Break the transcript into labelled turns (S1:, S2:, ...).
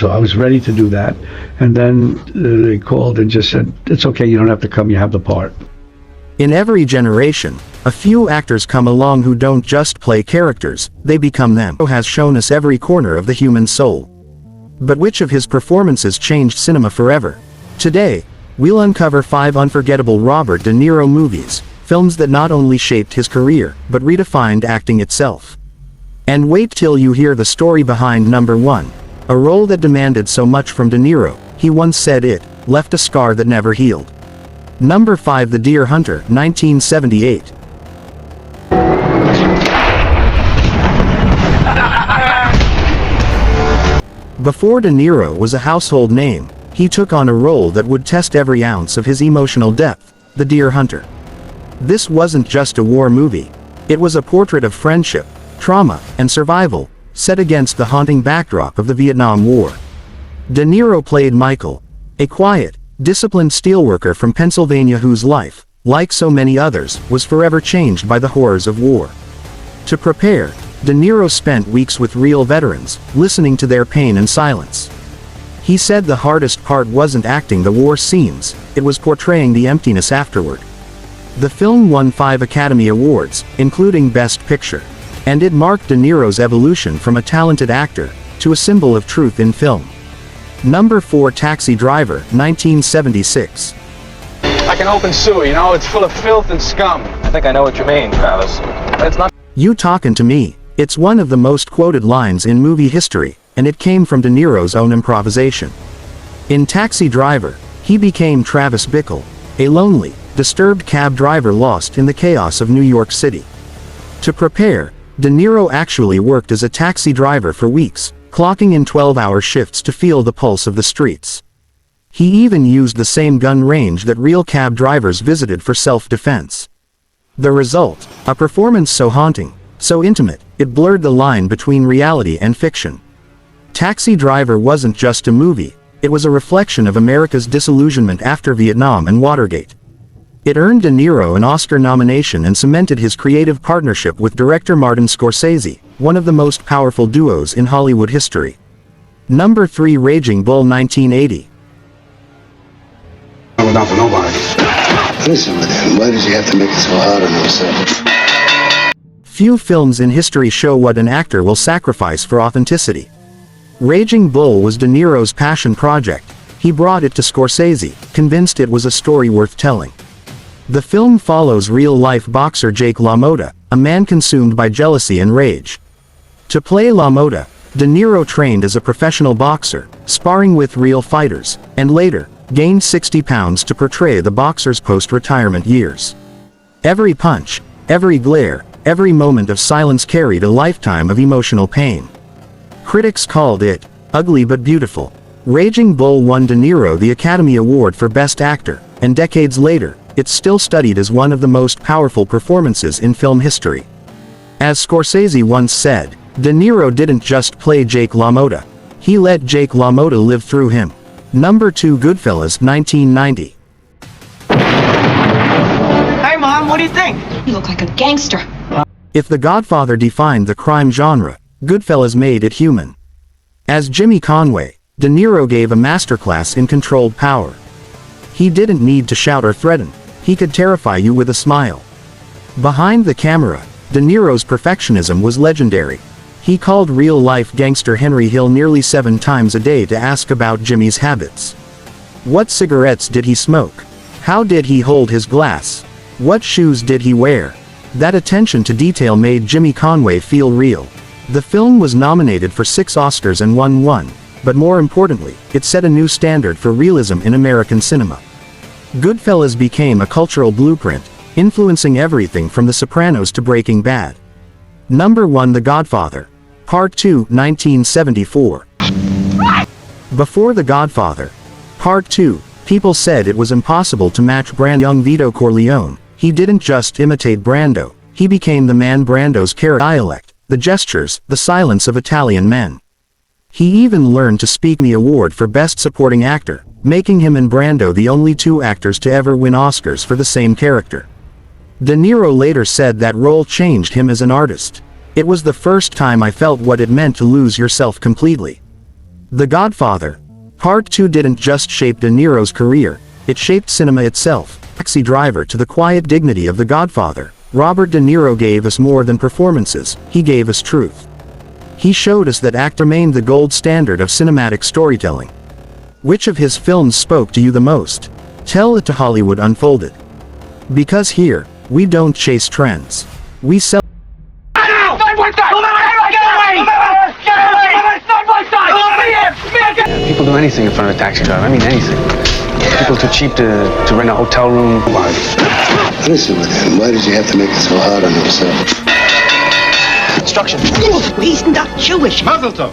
S1: So I was ready to do that. And then they called and just said, it's okay, you don't have to come, you have the part.
S2: In every generation, a few actors come along who don't just play characters, they become them. Niro has shown us every corner of the human soul. But which of his performances changed cinema forever? Today, we'll uncover 5 unforgettable Robert De Niro movies, films that not only shaped his career, but redefined acting itself. And wait till you hear the story behind number 1. A role that demanded so much from De Niro, he once said it left a scar that never healed. Number 5. The Deer Hunter, 1978. Before De Niro was a household name, he took on a role that would test every ounce of his emotional depth, the Deer Hunter. This wasn't just a war movie. It was a portrait of friendship, trauma, and survival, set against the haunting backdrop of the Vietnam War. De Niro played Michael, a quiet, disciplined steelworker from Pennsylvania whose life, like so many others, was forever changed by the horrors of war. To prepare, De Niro spent weeks with real veterans, listening to their pain and silence. He said the hardest part wasn't acting the war scenes, it was portraying the emptiness afterward. The film won 5 Academy Awards, including Best Picture, and it marked De Niro's evolution from a talented actor to a symbol of truth in film. Number 4. Taxi Driver, 1976.
S3: Like an open sewer, you know, it's full of filth and scum.
S4: I think I know what you mean, Travis. But it's not.
S2: You talkin' to me. It's one of the most quoted lines in movie history, and it came from De Niro's own improvisation. In Taxi Driver, he became Travis Bickle, a lonely, disturbed cab driver lost in the chaos of New York City. To prepare, De Niro actually worked as a taxi driver for weeks, clocking in 12-hour shifts to feel the pulse of the streets. He even used the same gun range that real cab drivers visited for self-defense. The result, a performance so haunting, so intimate, it blurred the line between reality and fiction. Taxi Driver wasn't just a movie, it was a reflection of America's disillusionment after Vietnam and Watergate. It earned De Niro an Oscar nomination and cemented his creative partnership with director Martin Scorsese, one of the most powerful duos in Hollywood history. Number 3. Raging Bull, 1980.
S5: I'm not for nobody. Listen with him. Why does he have to make it so hard on himself?
S2: Few films in history show what an actor will sacrifice for authenticity. Raging Bull was De Niro's passion project. He brought it to Scorsese, convinced it was a story worth telling. The film follows real-life boxer Jake LaMotta, a man consumed by jealousy and rage. To play LaMotta, De Niro trained as a professional boxer, sparring with real fighters, and later, gained 60 pounds to portray the boxer's post-retirement years. Every punch, every glare, every moment of silence carried a lifetime of emotional pain. Critics called it ugly but beautiful. Raging Bull won De Niro the Academy Award for Best Actor, and decades later, it's still studied as one of the most powerful performances in film history. As Scorsese once said, De Niro didn't just play Jake LaMotta. He let Jake LaMotta live through him. Number 2. Goodfellas, 1990.
S3: Hey, Mom, what do you think?
S6: You look like a gangster.
S2: If The Godfather defined the crime genre, Goodfellas made it human. As Jimmy Conway, De Niro gave a masterclass in controlled power. He didn't need to shout or threaten. He could terrify you with a smile. Behind the camera, De Niro's perfectionism was legendary. He called real-life gangster Henry Hill nearly 7 times a day to ask about Jimmy's habits. What cigarettes did he smoke? How did he hold his glass? What shoes did he wear? That attention to detail made Jimmy Conway feel real. The film was nominated for 6 Oscars and won 1, but more importantly, it set a new standard for realism in American cinema. Goodfellas became a cultural blueprint, influencing everything from The Sopranos to Breaking Bad. Number 1. The Godfather Part II, 1974. Before The Godfather Part II, people said it was impossible to match young Vito Corleone. He didn't just imitate Brando, he became the man Brando's dialect, the gestures, the silence of Italian men. He even learned to speak the award for Best Supporting Actor, making him and Brando the only 2 actors to ever win Oscars for the same character. De Niro later said that role changed him as an artist. It was the first time I felt what it meant to lose yourself completely. The Godfather Part II didn't just shape De Niro's career, it shaped cinema itself. Taxi driver to the quiet dignity of The Godfather, Robert De Niro gave us more than performances, he gave us truth. He showed us that act remained the gold standard of cinematic storytelling. Which of his films spoke to you the most? Tell it to Hollywood Unfolded. Because here, we don't chase trends. We sell.
S3: People do anything in front of a taxi driver. I mean anything. People too cheap to rent a hotel room.
S5: Listen with him. Why does he have to make it so hard on himself?
S3: Instruction.
S6: He's not Jewish.
S3: Mazel tov.